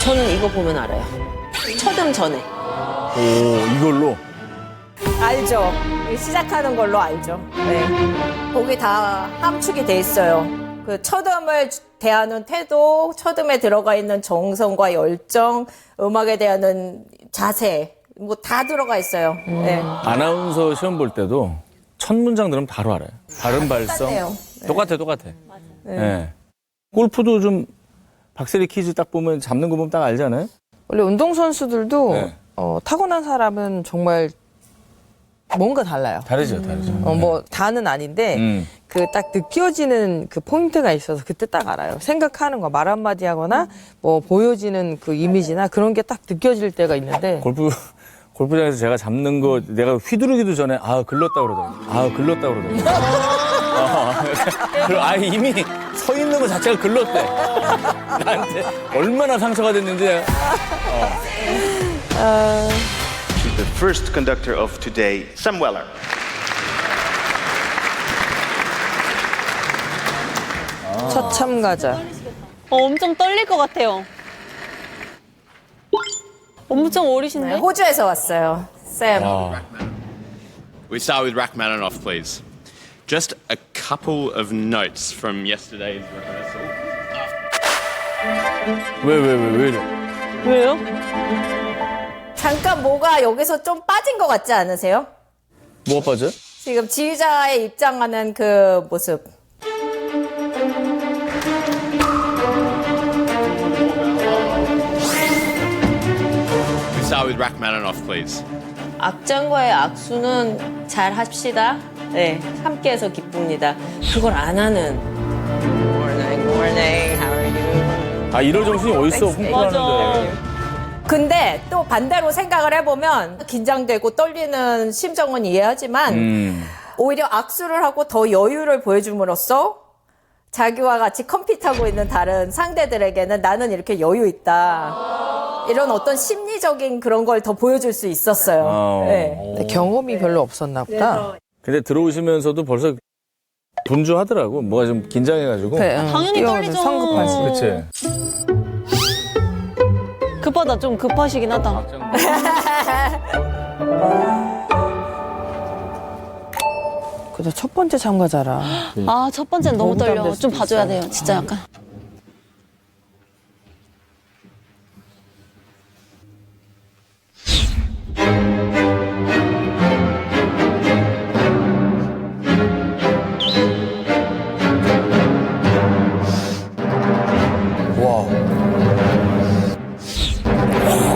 저는 이거 보면 알아요. 첫음 전에. 오, 이걸로? 알죠. 시작하는 걸로 알죠. 네. 거기 다 함축이 돼 있어요. 그 첫음을 대하는 태도, 첫음에 들어가 있는 정성과 열정, 음악에 대한 자세, 뭐 다 들어가 있어요. 네. 아나운서 시험 볼 때도 첫 문장 들으면 바로 알아요. 발음 발성. 똑같네요. 똑같아. 네. 골프도 좀 박세리 퀴즈 딱 보면 잡는 거 보면 딱 알잖아요. 원래 운동선수들도 네. 타고난 사람은 정말 뭔가 달라요. 다르죠. 뭐 다는 아닌데 그 딱 느껴지는 그 포인트가 있어서 그때 딱 알아요. 생각하는 거 말 한마디 하거나 뭐 보여지는 그 이미지나 그런 게 딱 느껴질 때가 있는데 골프장에서 제가 잡는 거 내가 휘두르기도 전에 글렀다 그러더라고요. 이미 서 있는 거 자체가 글렀대. 나한테 얼마나 상처가 됐는지 내가. The first conductor of today, Sam Weller. 첫 참가자. 엄청 떨릴 것 같아요. 엄청 어리신데? 네, 호주에서 왔어요. 쌤. We start with Rachmaninoff, please. Just a couple of notes from yesterday's rehearsal. 왜 이래? 왜요? 잠깐 뭐가 여기서 좀 빠진 것 같지 않으세요? 뭐가 빠져? 지금 지휘자의 입장하는 그 모습. We start with Rachmaninoff, please. 악장과의 악수는 잘 합시다. 네, 함께해서 기쁩니다. 그걸 안 하는. Morning, how are you? 이럴 정신이 어딨어, 홍보하는데. 근데 또 반대로 생각을 해보면 긴장되고 떨리는 심정은 이해하지만 오히려 악수를 하고 더 여유를 보여줌으로써 자기와 같이 컴핏하고 있는 다른 상대들에게는 나는 이렇게 여유 있다. 이런 어떤 심리적인 그런 걸 더 보여줄 수 있었어요. 네. 경험이 별로 없었나 보다. 근데 들어오시면서도 벌써 분주하더라고. 뭐가 좀 긴장해가지고. 당연히 떨리죠. 성급하지. 그치? 급하다, 좀 급하시긴 하다. 그래도 첫 번째 참가자라. 아, 첫 번째는 너무 떨려. 부담될 좀 수도 봐줘야 있어. 돼요, 진짜 약간. 와.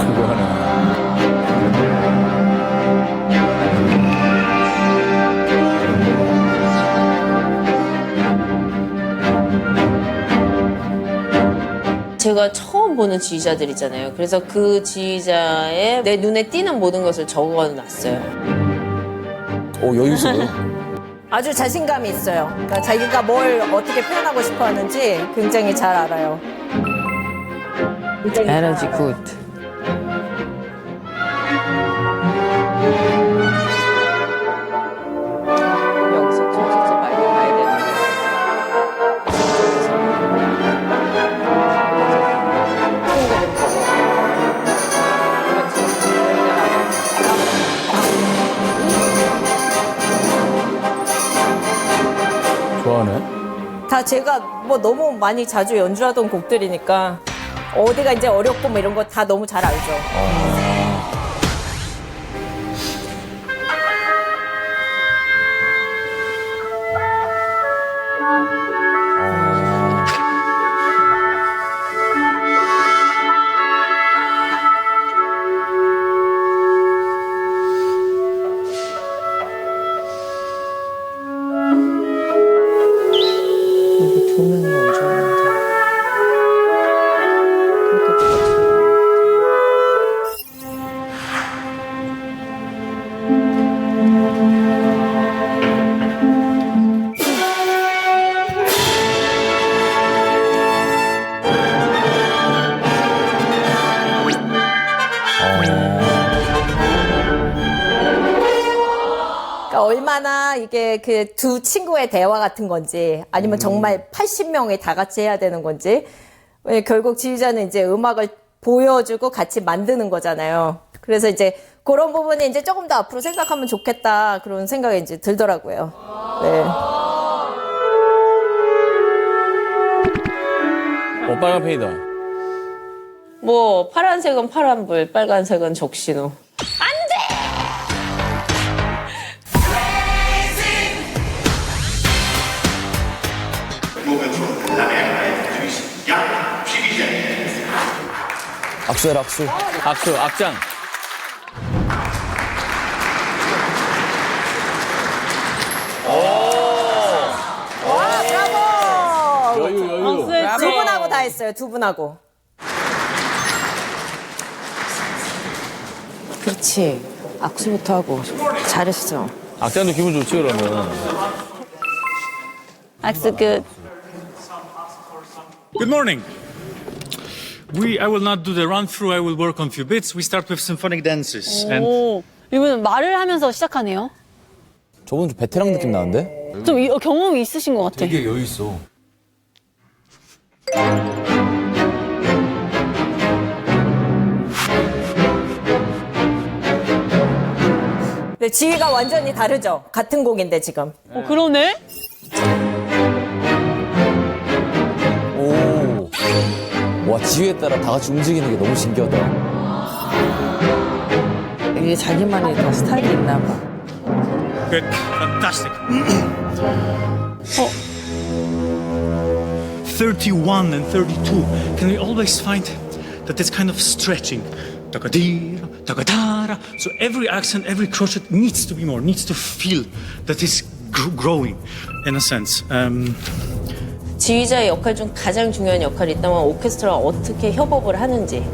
그거 하네. 제가 처음 보는 지휘자들이잖아요. 그래서 그 지휘자의 내 눈에 띄는 모든 것을 적어놨어요. 여유 있어요. 아주 자신감이 있어요. 그러니까 자기가 뭘 어떻게 표현하고 싶어 하는지 굉장히 잘 알아요. 에너지 굿. 여기서 춤추지 말고 가야 되는데. 좋아하네. 다 제가 뭐 너무 많이 자주 연주하던 곡들이니까 어디가 이제 어렵고 뭐 이런 거 다 너무 잘 알죠. 여기 두 명이 연주하는데. 그렇게 똑같이. 그러니까 얼마나 이게 그 두 친구의 대화 같은 건지 아니면 정말 80명이 다 같이 해야 되는 건지. 왜 결국 지휘자는 이제 음악을 보여주고 같이 만드는 거잖아요. 그래서 이제 그런 부분이 이제 조금 더 앞으로 생각하면 좋겠다 그런 생각이 이제 들더라고요. 네. 빨간 펜이다. 뭐 파란색은 파란불, 빨간색은 적신호. 악수해라, 악수. 악수, 악장. 브라보! 여유. 두 분하고 다 했어요. 두 분하고. 그렇지. 악수부터 하고. 잘했어. 악장도 기분 좋지, 그러면. 악수 끝. Good morning. I will not do the run through. I will work on few bits. We start with symphonic dances. And 오, 이분은 말을 하면서 시작하네요. 저분 좀 베테랑 느낌 나는데? 좀 경험이 있으신 것 같아. 되게 여유 있어. 근데 지휘가 완전히 다르죠. 같은 곡인데 지금. 그러네? 오. 와, 지휘에 따라 다 같이 움직이는 게 너무 신기하다. 이게 자기만의 다 스타일이 있나 봐. good, fantastic. 31 and 32. Can we always find that it's kind of stretching? Takadira, takadara. So every accent, every crochet needs to be more, needs to feel that it's growing, in a sense. 지휘자의 역할 중 가장 중요한 역할이 있다면 오케스트라와 어떻게 협업을 하는지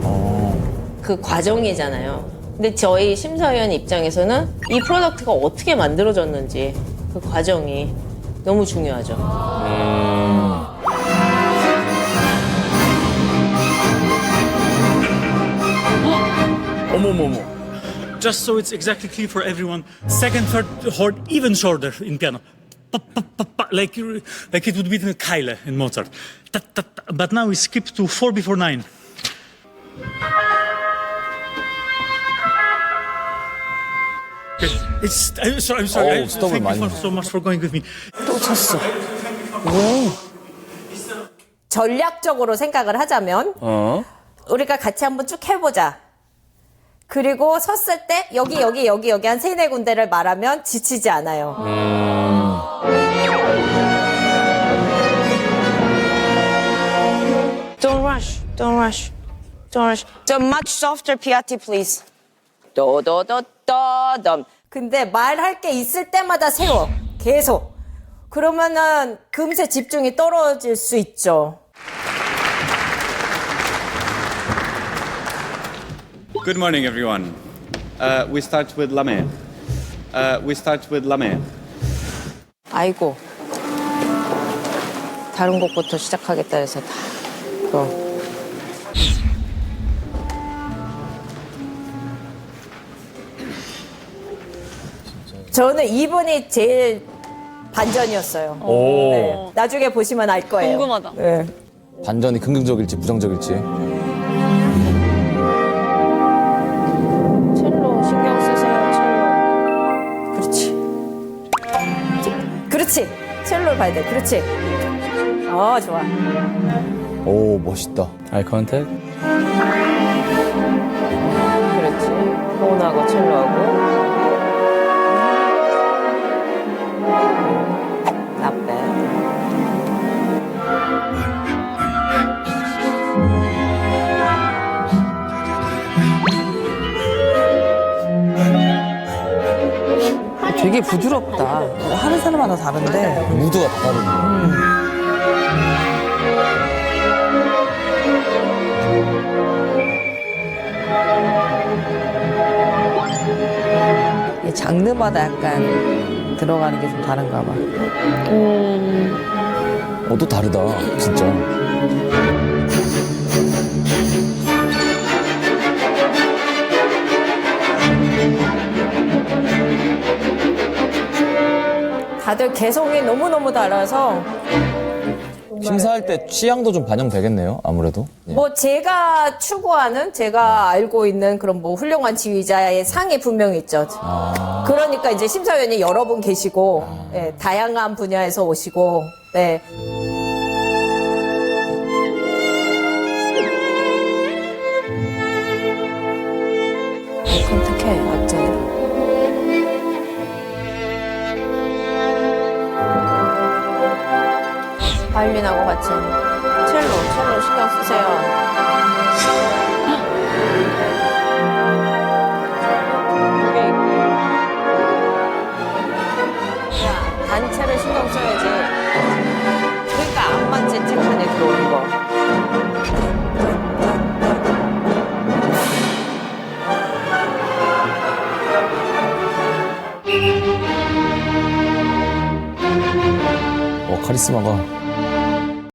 그 과정이잖아요. 근데 저희 심사위원 입장에서는 이 프로덕트가 어떻게 만들어졌는지 그 과정이 너무 중요하죠. 어머머머. Just so it's exactly clear for everyone. Second, third chord even shorter in piano. Pa, pa, pa, pa, like it would be in Keile in Mozart. Ta, ta, ta. But now we skip to 4 before 9. Okay. I'm sorry. Oh, stop it, Thank you man. so much for going with me. 전략적으로 생각을 하자면 우리가 같이 한번 쭉 해보자. 그리고 섰을 때 여기 한 3-4군데를 말하면 지치지 않아요. Don't rush. Don't rush. Don't rush. The much softer piatti, please. 도도도도덤. 근데 말할 게 있을 때마다 세워. 계속. 그러면은 금세 집중이 떨어질 수 있죠. Good morning, everyone. We start with La Mer. 아이고. 다른 곡부터 시작하겠다 해서 다 또. 저는 이분이 제일 반전이었어요. 네. 나중에 보시면 알 거예요. 궁금하다. 네. 반전이 긍정적일지 부정적일지. 첼로 신경 쓰세요, 첼로. 그렇지. 첼로를 봐야 돼. 그렇지. 좋아. 오, 멋있다. 아이 컨택. 그렇지. 호은하고 첼로하고. Not bad. 되게 부드럽다. 하는 사람마다 다른데. 무드가 다 다르네. 이게 장르마다 약간 들어가는 게 좀 다른가 봐. 또 다르다, 진짜. 다들 개성이 너무너무 달라서 심사할 때 취향도 좀 반영되겠네요, 아무래도. 예. 뭐 제가 추구하는 제가 알고 있는 그런 뭐 훌륭한 지휘자의 상이 분명히 있죠. 그러니까 이제 심사위원이 여러 분 계시고 예, 다양한 분야에서 오시고 네. 선택해 완전히. 바이올린하고 같이 첼로 신경 쓰세요. 야, 단체를 신경 써야지. 그러니까 암만 채팅판에 들어오는 거. 카리스마가.